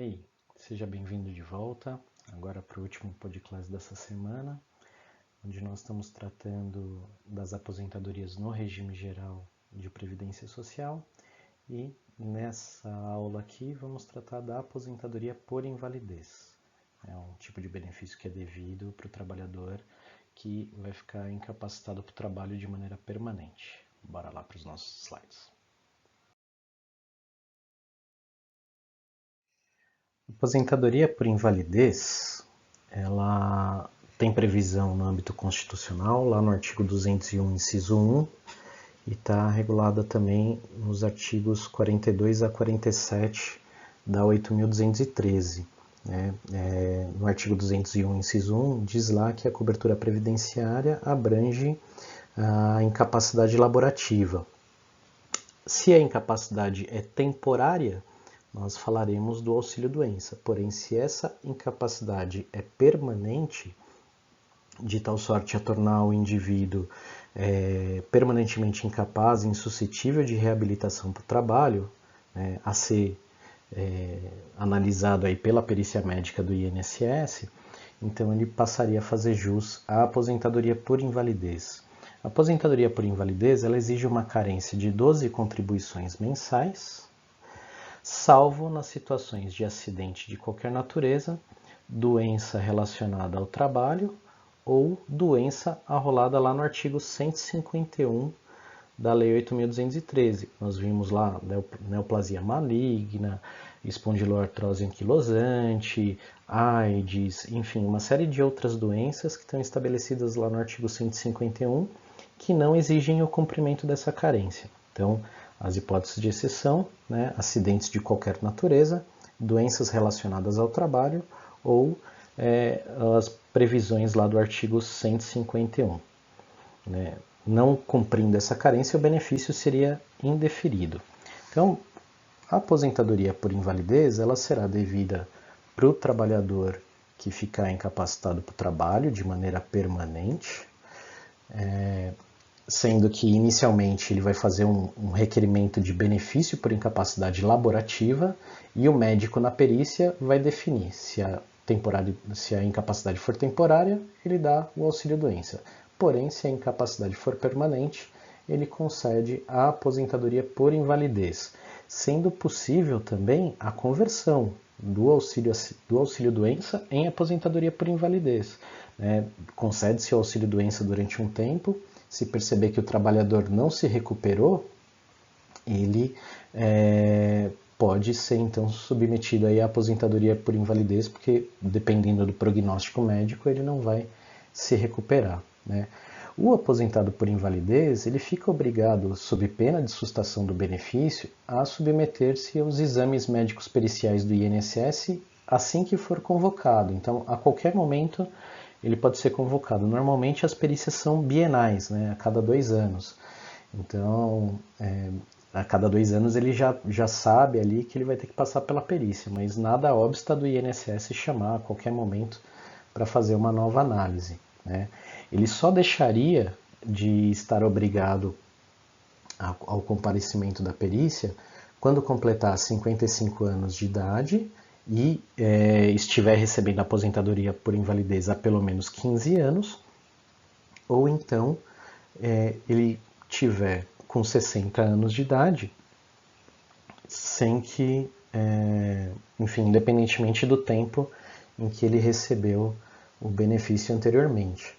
Hey, seja bem-vindo de volta, agora para o último podcast dessa semana, onde nós estamos tratando das aposentadorias no regime geral de previdência social e nessa aula aqui vamos tratar da aposentadoria por invalidez. É um tipo de benefício que é devido para o trabalhador que vai ficar incapacitado para o trabalho de maneira permanente. Bora lá para os nossos slides. Aposentadoria por invalidez, ela tem previsão no âmbito constitucional, lá no artigo 201, inciso 1, e está regulada também nos artigos 42 a 47 da 8.213. No artigo 201, inciso 1, diz lá que a cobertura previdenciária abrange a incapacidade laborativa. Se a incapacidade é temporária, nós falaremos do auxílio-doença. Porém, se essa incapacidade é permanente, de tal sorte a tornar o indivíduo permanentemente incapaz e insuscetível de reabilitação para o trabalho, a ser analisado aí pela perícia médica do INSS, então ele passaria a fazer jus à aposentadoria por invalidez. A aposentadoria por invalidez ela exige uma carência de 12 contribuições mensais, salvo nas situações de acidente de qualquer natureza, doença relacionada ao trabalho ou doença arrolada lá no artigo 151 da Lei 8.213. Nós vimos lá neoplasia maligna, espondiloartrose anquilosante, AIDS, enfim, uma série de outras doenças que estão estabelecidas lá no artigo 151 que não exigem o cumprimento dessa carência. Então, as hipóteses de exceção, acidentes de qualquer natureza, doenças relacionadas ao trabalho ou as previsões lá do artigo 151. Não cumprindo essa carência, o benefício seria indeferido. Então, a aposentadoria por invalidez ela será devida para o trabalhador que ficar incapacitado para o trabalho de maneira permanente, sendo que inicialmente ele vai fazer um requerimento de benefício por incapacidade laborativa e o médico na perícia vai definir se a incapacidade for temporária, ele dá o auxílio-doença. Porém, se a incapacidade for permanente, ele concede a aposentadoria por invalidez, sendo possível também a conversão do auxílio-doença em aposentadoria por invalidez. Concede-se o auxílio-doença durante um tempo. Se perceber que o trabalhador não se recuperou, ele pode ser então submetido aí à aposentadoria por invalidez, porque dependendo do prognóstico médico, ele não vai se recuperar. O aposentado por invalidez, ele fica obrigado, sob pena de sustação do benefício, a submeter-se aos exames médicos periciais do INSS assim que for convocado. Então, a qualquer momento, ele pode ser convocado. Normalmente as perícias são bienais, a cada 2 anos. Então, a cada 2 anos ele já sabe ali que ele vai ter que passar pela perícia, mas nada obsta do INSS chamar a qualquer momento para fazer uma nova análise. Ele só deixaria de estar obrigado ao comparecimento da perícia quando completar 55 anos de idade e estiver recebendo aposentadoria por invalidez há pelo menos 15 anos, ou então ele tiver com 60 anos de idade, sem que, independentemente do tempo em que ele recebeu o benefício anteriormente.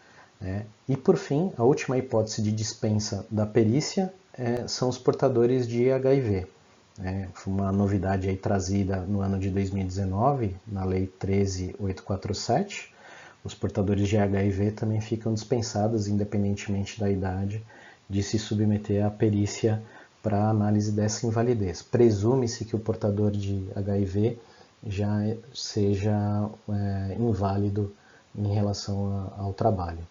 E por fim, a última hipótese de dispensa da perícia são os portadores de HIV. Foi uma novidade aí trazida no ano de 2019, na Lei 13.847. Os portadores de HIV também ficam dispensados, independentemente da idade, de se submeter à perícia para análise dessa invalidez. Presume-se que o portador de HIV já seja inválido em relação ao trabalho.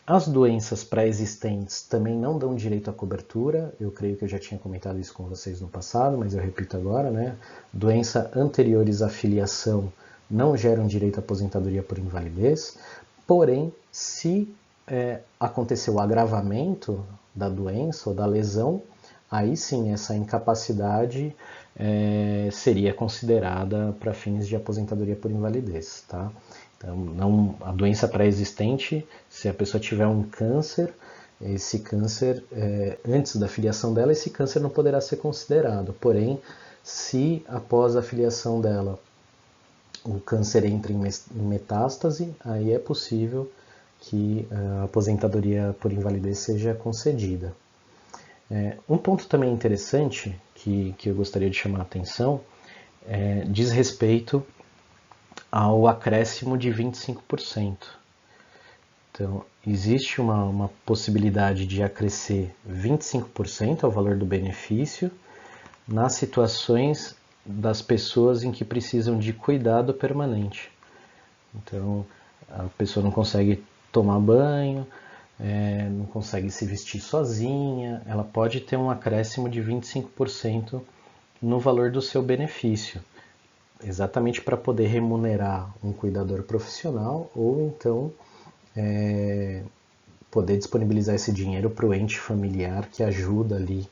As doenças pré-existentes também não dão direito à cobertura, eu creio que eu já tinha comentado isso com vocês no passado, mas eu repito agora, Doença anteriores à filiação não geram direito à aposentadoria por invalidez, porém, se aconteceu o agravamento da doença ou da lesão, aí sim essa incapacidade seria considerada para fins de aposentadoria por invalidez, tá? Então, não, a doença pré-existente, se a pessoa tiver um câncer, esse câncer, antes da filiação dela, esse câncer não poderá ser considerado. Porém, se após a filiação dela o câncer entra em metástase, aí é possível que a aposentadoria por invalidez seja concedida. Um ponto também interessante que eu gostaria de chamar a atenção diz respeito ao acréscimo de 25%. Então, existe uma possibilidade de acrescer 25% ao valor do benefício nas situações das pessoas em que precisam de cuidado permanente. Então, a pessoa não consegue tomar banho, não consegue se vestir sozinha, ela pode ter um acréscimo de 25% no valor do seu benefício, exatamente para poder remunerar um cuidador profissional ou então poder disponibilizar esse dinheiro para o ente familiar que ajuda ali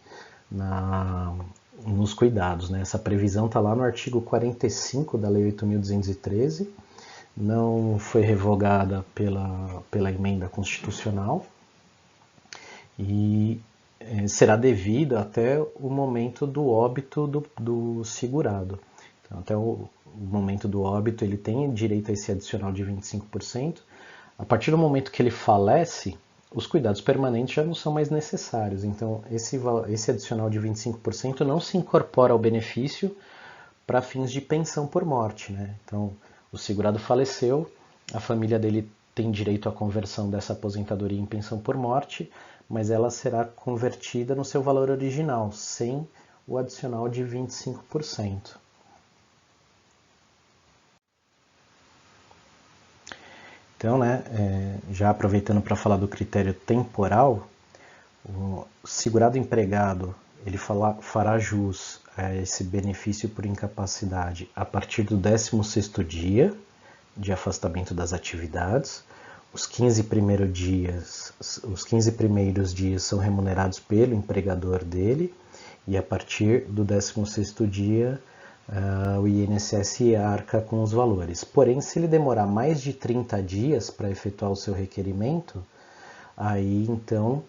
nos cuidados, né? Essa previsão está lá no artigo 45 da Lei 8.213, não foi revogada pela emenda constitucional e será devido até o momento do óbito do segurado. Então, até o momento do óbito ele tem direito a esse adicional de 25%. A partir do momento que ele falece, os cuidados permanentes já não são mais necessários. Então, esse adicional de 25% não se incorpora ao benefício para fins de pensão por morte, né? Então, o segurado faleceu, a família dele tem direito à conversão dessa aposentadoria em pensão por morte, mas ela será convertida no seu valor original, sem o adicional de 25%. Então, né, já aproveitando para falar do critério temporal, o segurado empregado ele fará jus a esse benefício por incapacidade a partir do 16º dia de afastamento das atividades. Os 15 primeiros dias são remunerados pelo empregador dele e a partir do 16º dia o INSS arca com os valores. Porém, se ele demorar mais de 30 dias para efetuar o seu requerimento, aí então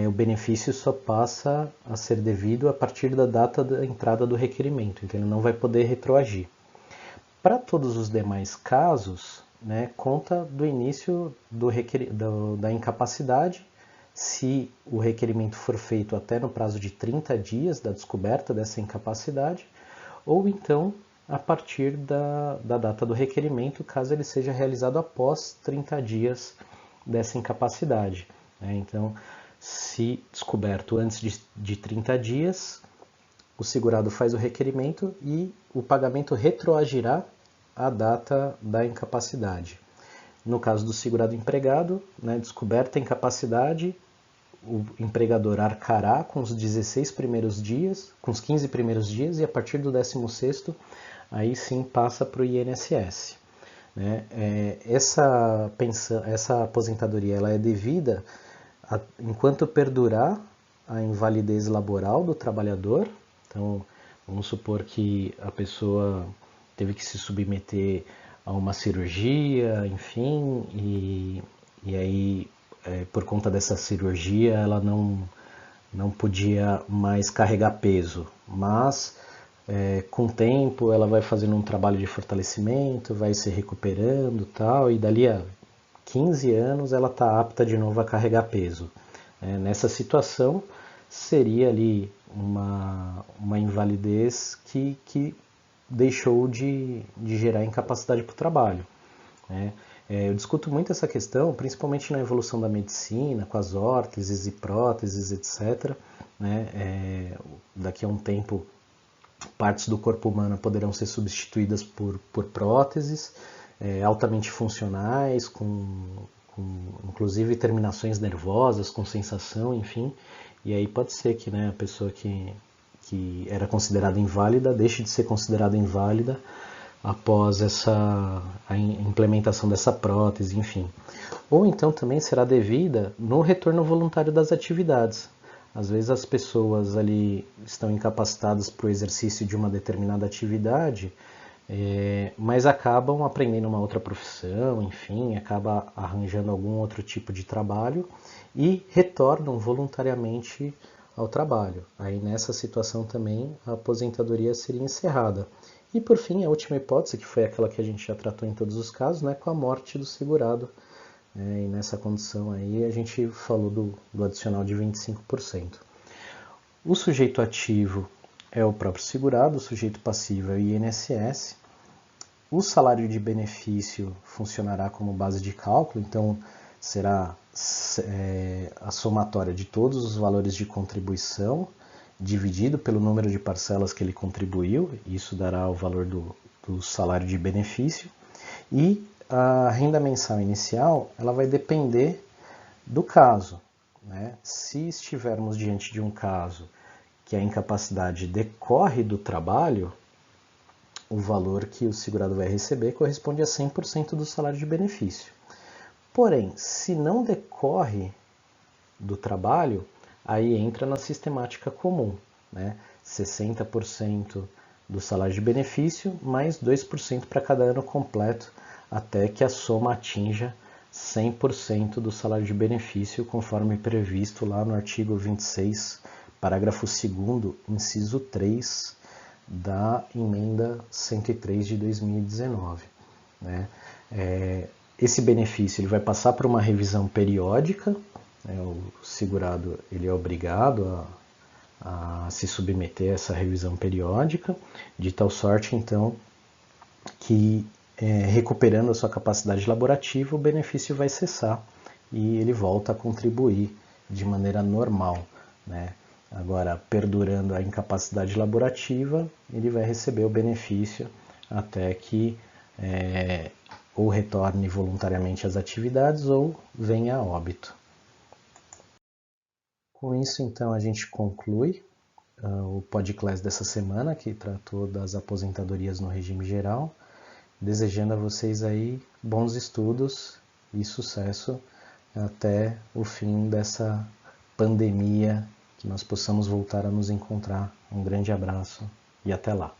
o benefício só passa a ser devido a partir da data da entrada do requerimento, então ele não vai poder retroagir. Para todos os demais casos, né, conta do início da incapacidade, se o requerimento for feito até no prazo de 30 dias da descoberta dessa incapacidade, ou então a partir da data do requerimento, caso ele seja realizado após 30 dias dessa incapacidade. Então, se descoberto antes de 30 dias, o segurado faz o requerimento e o pagamento retroagirá à data da incapacidade. No caso do segurado empregado, né, descoberta a incapacidade, o empregador arcará com os 16 primeiros dias, com os 15 primeiros dias, e a partir do 16º, aí sim passa para o INSS. Né? Essa aposentadoria ela é devida enquanto perdurar a invalidez laboral do trabalhador. Então, vamos supor que a pessoa teve que se submeter a uma cirurgia, enfim, e aí por conta dessa cirurgia ela não podia mais carregar peso, mas com o tempo ela vai fazendo um trabalho de fortalecimento, vai se recuperando tal, e dali a 15 anos ela está apta de novo a carregar peso. Nessa situação seria ali uma invalidez que deixou de gerar incapacidade para o trabalho. Eu discuto muito essa questão, principalmente na evolução da medicina, com as órteses e próteses, etc. Daqui a um tempo, partes do corpo humano poderão ser substituídas por próteses altamente funcionais, com inclusive terminações nervosas, com sensação, enfim. E aí pode ser que a pessoa que era considerada inválida deixe de ser considerada inválida após a implementação dessa prótese, enfim. Ou então também será devida no retorno voluntário das atividades. Às vezes as pessoas ali estão incapacitadas para o exercício de uma determinada atividade, mas acabam aprendendo uma outra profissão, enfim, acaba arranjando algum outro tipo de trabalho e retornam voluntariamente ao trabalho. Aí nessa situação também a aposentadoria seria encerrada. E por fim, a última hipótese, que foi aquela que a gente já tratou em todos os casos, né, com a morte do segurado. E nessa condição aí a gente falou do adicional de 25%. O sujeito ativo é o próprio segurado, o sujeito passivo é o INSS. O salário de benefício funcionará como base de cálculo, então será a somatória de todos os valores de contribuição dividido pelo número de parcelas que ele contribuiu, isso dará o valor do salário de benefício, e a renda mensal inicial ela vai depender do caso. Né? Se estivermos diante de um caso que a incapacidade decorre do trabalho, o valor que o segurado vai receber corresponde a 100% do salário de benefício. Porém, se não decorre do trabalho, aí entra na sistemática comum, né? 60% do salário de benefício mais 2% para cada ano completo, até que a soma atinja 100% do salário de benefício, conforme previsto lá no artigo 26, parágrafo 2º, inciso 3 da emenda 103 de 2019. Né? Esse benefício ele vai passar por uma revisão periódica, né? O segurado ele é obrigado a se submeter a essa revisão periódica, de tal sorte então que recuperando a sua capacidade laborativa, o benefício vai cessar e ele volta a contribuir de maneira normal. Né? Agora, perdurando a incapacidade laborativa, ele vai receber o benefício até que ou retorne voluntariamente às atividades ou venha a óbito. Com isso, então, a gente conclui o podcast dessa semana, que tratou das aposentadorias no regime geral, desejando a vocês aí bons estudos e sucesso até o fim dessa pandemia, que nós possamos voltar a nos encontrar. Um grande abraço e até lá.